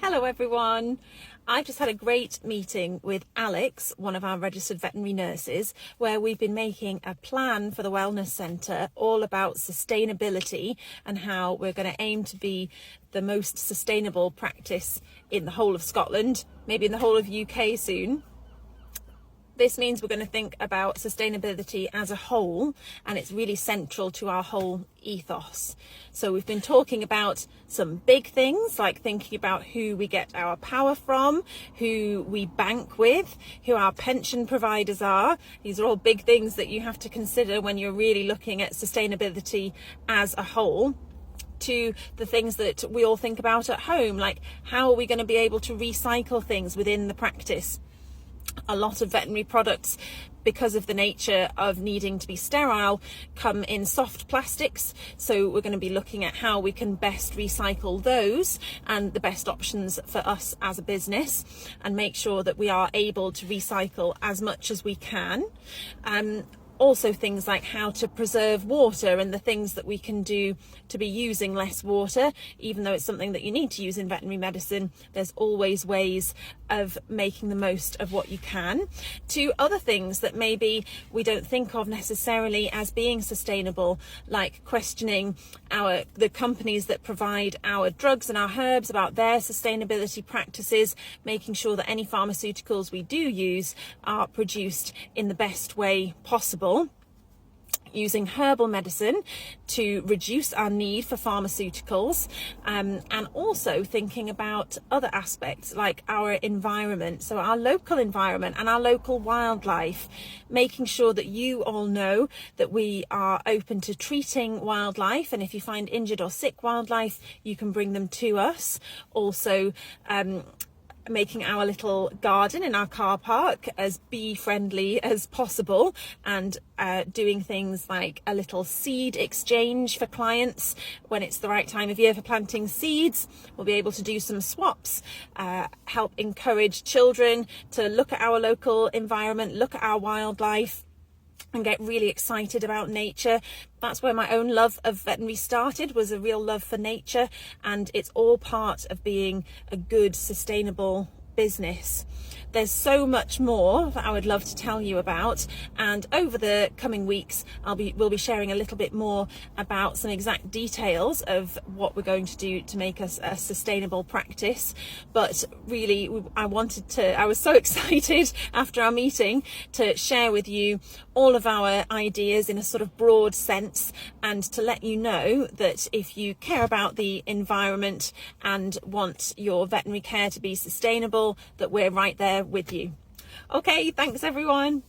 Hello everyone. I've just had a great meeting with Alex, one of our registered veterinary nurses, where we've been making a plan for the wellness centre all about sustainability and how we're going to aim to be the most sustainable practice in the whole of Scotland, maybe in the whole of UK soon. This means we're going to think about sustainability as a whole, and it's really central to our whole ethos. So we've been talking about some big things, like thinking about who we get our power from, who we bank with, who our pension providers are. These are all big things that you have to consider when you're really looking at sustainability as a whole. To the things that we all think about at home, like how are we going to be able to recycle things within the practice? A lot of veterinary products, because of the nature of needing to be sterile, come in soft plastics. So we're going to be looking at how we can best recycle those and the best options for us as a business, and make sure that we are able to recycle as much as we can. Also things like how to preserve water and the things that we can do to be using less water. Even though it's something that you need to use in veterinary medicine, there's always ways of making the most of what you can. To other things that maybe we don't think of necessarily as being sustainable, like questioning the companies that provide our drugs and our herbs about their sustainability practices, making sure that any pharmaceuticals we do use are produced in the best way possible, using herbal medicine to reduce our need for pharmaceuticals, and also thinking about other aspects like our environment, so our local environment and our local wildlife, making sure that you all know that we are open to treating wildlife, and if you find injured or sick wildlife, you can bring them to us. Also, making our little garden in our car park as bee friendly as possible, and doing things like a little seed exchange for clients when it's the right time of year for planting seeds. We'll be able to do some swaps, help encourage children to look at our local environment, look at our wildlife, and get really excited about nature. That's where my own love of veterinary started, was a real love for nature, and it's all part of being a good, sustainable business. There's so much more that I would love to tell you about, and over the coming weeks we'll be sharing a little bit more about some exact details of what we're going to do to make us a sustainable practice. But really, I was so excited after our meeting to share with you all of our ideas in a sort of broad sense, and to let you know that if you care about the environment and want your veterinary care to be sustainable, that we're right there with you. Okay, thanks everyone.